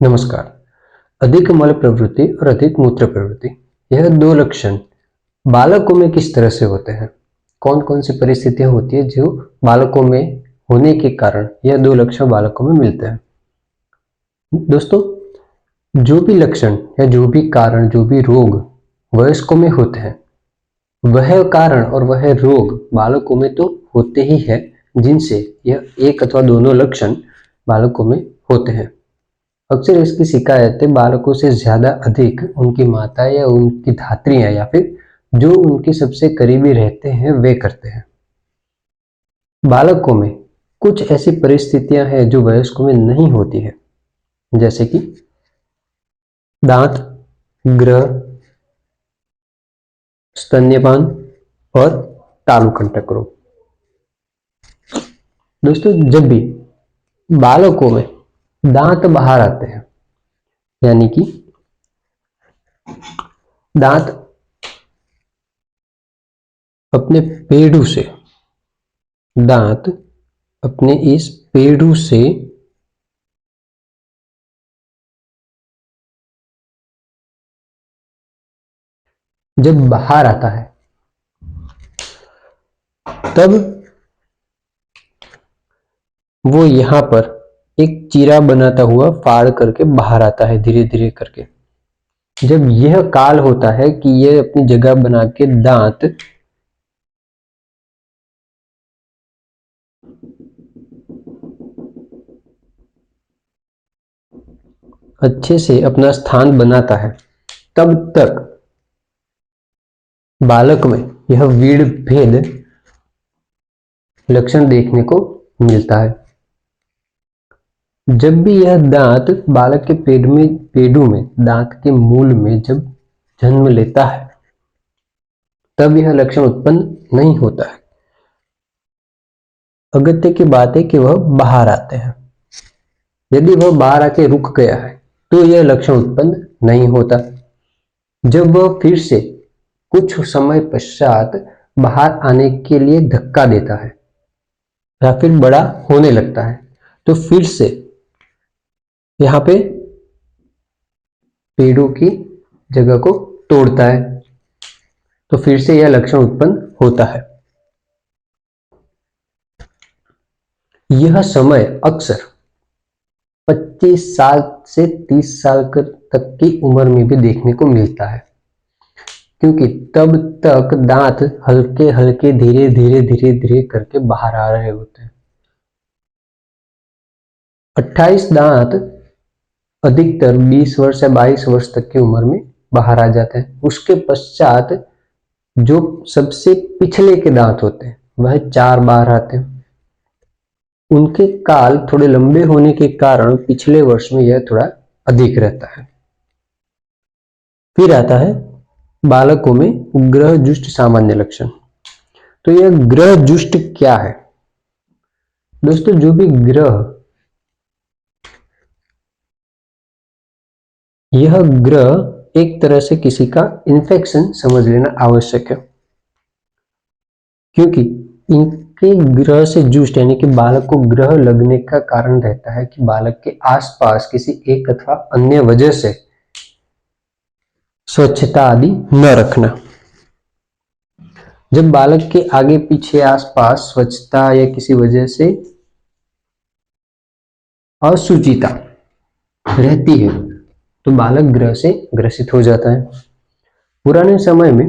नमस्कार। अधिक मल प्रवृत्ति और अधिक मूत्र प्रवृत्ति, यह दो लक्षण बालकों में किस तरह से होते हैं? कौन कौन सी परिस्थितियां होती है जो बालकों में होने के कारण यह दो लक्षण बालकों में मिलते हैं? दोस्तों, जो भी लक्षण या जो भी कारण, जो भी रोग वयस्कों में होते हैं, वह कारण और वह रोग बालकों में तो होते ही है, जिनसे यह एक अथवा दोनों लक्षण बालकों में होते हैं। अक्सर इसकी शिकायतें बालकों से ज्यादा अधिक उनकी माता या उनकी धात्रियां या फिर जो उनके सबसे करीबी रहते हैं वे करते हैं। बालकों में कुछ ऐसी परिस्थितियां हैं जो वयस्कों में नहीं होती है, जैसे कि दांत, ग्रह, स्तन्यपान और तालुकंटक रोग। दोस्तों, जब भी बालकों में दांत बाहर आते हैं, यानी कि दांत अपने पेड़ू से, दांत अपने इस पेड़ू से जब बाहर आता है, तब वो यहां पर एक चीरा बनाता हुआ फाड़ करके बाहर आता है, धीरे धीरे करके। जब यह काल होता है कि यह अपनी जगह बना के दांत अच्छे से अपना स्थान बनाता है, तब तक बालक में यह वीड़ भेद लक्षण देखने को मिलता है। जब भी यह दांत बालक के पेड़ू में दांत के मूल में जब जन्म लेता है, तब यह लक्षण उत्पन्न नहीं होता है। अगत्य की बात है कि वह बाहर आते हैं। यदि वह बाहर आके रुक गया है तो यह लक्षण उत्पन्न नहीं होता। जब वह फिर से कुछ समय पश्चात बाहर आने के लिए धक्का देता है या फिर बड़ा होने लगता है, तो फिर से यहाँ पे पेड़ों की जगह को तोड़ता है, तो फिर से यह लक्षण उत्पन्न होता है। यह समय अक्सर 25 साल से 30 साल तक की उम्र में भी देखने को मिलता है, क्योंकि तब तक दांत हल्के हल्के धीरे धीरे धीरे धीरे करके बाहर आ रहे होते हैं। 28 दांत अधिकतर 20 वर्ष या 22 वर्ष तक की उम्र में बाहर आ जाते हैं। उसके पश्चात जो सबसे पिछले के दांत होते हैं वह 4 बाहर आते हैं। उनके काल थोड़े लंबे होने के कारण पिछले वर्ष में यह थोड़ा अधिक रहता है। फिर आता है बालकों में ग्रह जुष्ट सामान्य लक्षण। तो यह ग्रह जुष्ट क्या है? दोस्तों, जो भी ग्रह, यह ग्रह एक तरह से किसी का इन्फेक्शन समझ लेना आवश्यक है, क्योंकि इनके ग्रह से जुष्ट यानी कि बालक को ग्रह लगने का कारण रहता है कि बालक के आसपास किसी एक अथवा अन्य वजह से स्वच्छता आदि न रखना। जब बालक के आगे पीछे आसपास स्वच्छता या किसी वजह से अशुचिता रहती है तो बालक ग्रह से ग्रसित हो जाता है। पुराने समय में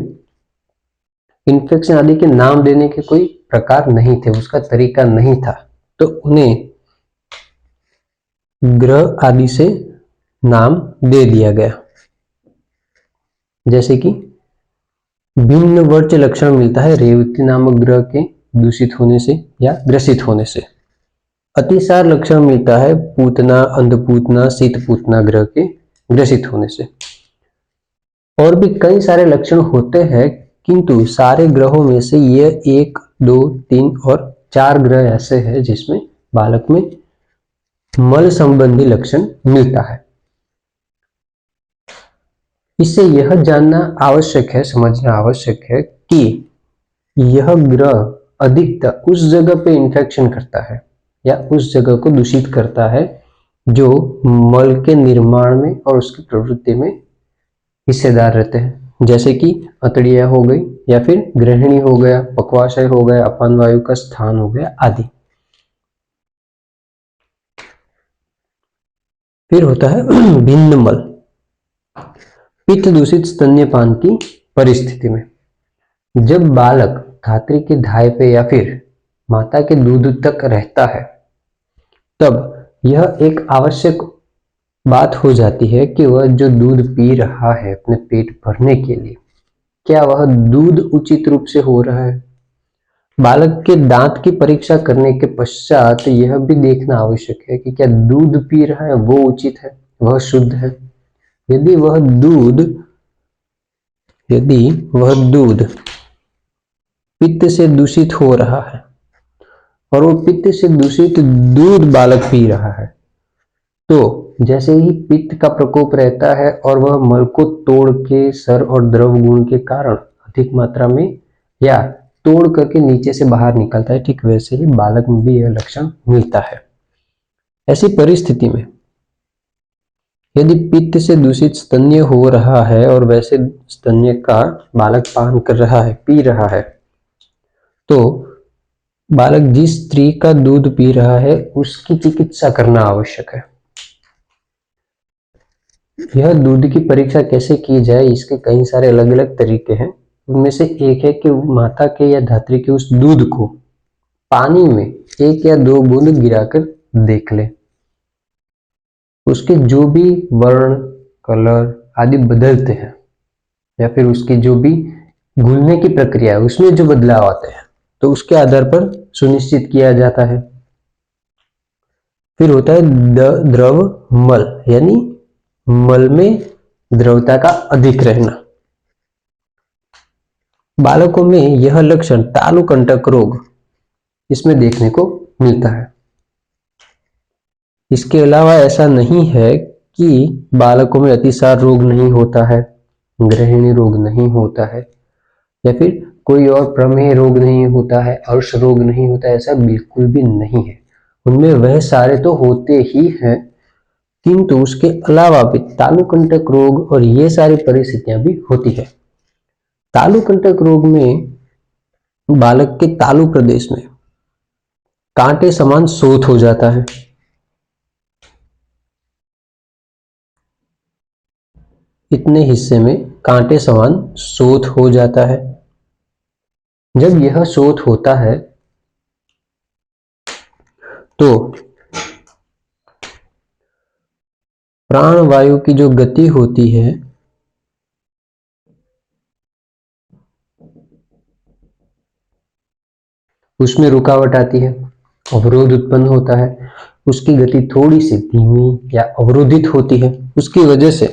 इन्फेक्शन आदि के नाम देने के कोई प्रकार नहीं थे, उसका तरीका नहीं था, तो उन्हें ग्रह आदि से नाम दे दिया गया। जैसे कि भिन्न वर्च लक्षण मिलता है रेवती नामक ग्रह के दूषित होने से या ग्रसित होने से। अतिसार लक्षण मिलता है पूतना, अंधपूतना, शीतपूतना ग्रह के ग्रसित होने से। और भी कई सारे लक्षण होते हैं, किंतु सारे ग्रहों में से यह 1, 2, 3 और 4 ग्रह ऐसे हैं जिसमें बालक में मल संबंधी लक्षण मिलता है। इससे यह जानना आवश्यक है, समझना आवश्यक है कि यह ग्रह अधिकतर उस जगह पे इंफेक्शन करता है या उस जगह को दूषित करता है जो मल के निर्माण में और उसकी प्रवृत्ति में हिस्सेदार रहते हैं, जैसे कि अतड़िया हो गई या फिर ग्रहणी हो गया, पक्वाशय हो गया, अपान वायु का स्थान हो गया आदि। फिर होता है भिन्न मल। पित्त दूषित स्तन्यपान की परिस्थिति में जब बालक धात्री के धाय पे या फिर माता के दूध तक रहता है, तब यह एक आवश्यक बात हो जाती है कि वह जो दूध पी रहा है अपने पेट भरने के लिए, क्या वह दूध उचित रूप से हो रहा है। बालक के दांत की परीक्षा करने के पश्चात यह भी देखना आवश्यक है कि क्या दूध पी रहा है वो उचित है, वह शुद्ध है। यदि वह दूध पित्त से दूषित हो रहा है और वो पित्त से दूषित दूध बालक पी रहा है, तो जैसे ही पित्त का प्रकोप रहता है और वह मल को तोड़ के सर और द्रव गुण के कारण अधिक मात्रा में या तोड़ करके नीचे से बाहर निकलता है, ठीक वैसे ही बालक में भी यह लक्षण मिलता है। ऐसी परिस्थिति में यदि पित्त से दूषित स्तन्य हो रहा है और वैसे स्तन्य का बालक पान कर रहा है, पी रहा है, तो बालक जिस स्त्री का दूध पी रहा है उसकी चिकित्सा करना आवश्यक है। यह दूध की परीक्षा कैसे की जाए, इसके कई सारे अलग अलग तरीके हैं। उनमें से एक है कि माता के या धात्री के उस दूध को पानी में 1 या 2 बूंद गिराकर देख ले। उसके जो भी वर्ण, कलर आदि बदलते हैं या फिर उसकी जो भी घुलने की प्रक्रिया है उसमें जो बदलाव आते हैं, तो उसके आधार पर सुनिश्चित किया जाता है। फिर होता है द्रव मल, यानी मल में द्रवता का अधिक रहना। बालकों में यह लक्षण तालुकंटक रोग इसमें देखने को मिलता है। इसके अलावा ऐसा नहीं है कि बालकों में अतिसार रोग नहीं होता है, ग्रहणी रोग नहीं होता है या फिर कोई और प्रमेह रोग नहीं होता है, अर्श रोग नहीं होता है, ऐसा बिल्कुल भी नहीं है। उनमें वह सारे तो होते ही हैं, किंतु उसके अलावा भी तालुकंटक रोग और ये सारी परिस्थितियां भी होती है। तालुकंटक रोग में बालक के तालु प्रदेश में कांटे समान शोथ हो जाता है। इतने हिस्से में कांटे समान शोथ हो जाता है। जब यह शोथ होता है तो प्राणवायु की जो गति होती है उसमें रुकावट आती है, अवरोध उत्पन्न होता है, उसकी गति थोड़ी सी धीमी या अवरोधित होती है। उसकी वजह से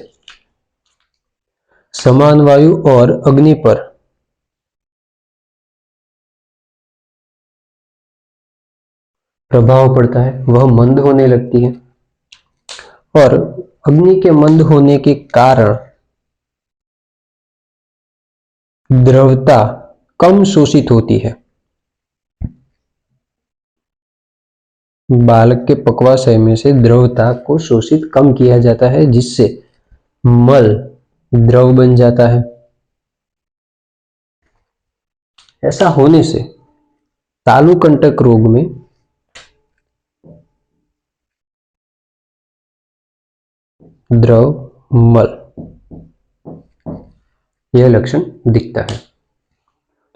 समान वायु और अग्नि पर प्रभाव पड़ता है, वह मंद होने लगती है और अग्नि के मंद होने के कारण द्रवता कम शोषित होती है। बालक के पक्वाशय में से द्रवता को शोषित कम किया जाता है, जिससे मल द्रव बन जाता है। ऐसा होने से तालुकंटक रोग में द्रव मल यह लक्षण दिखता है।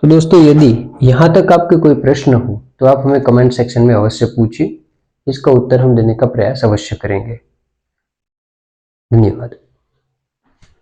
तो दोस्तों, यदि यहां तक आपके कोई प्रश्न हो तो आप हमें कमेंट सेक्शन में अवश्य पूछिए, इसका उत्तर हम देने का प्रयास अवश्य करेंगे। धन्यवाद।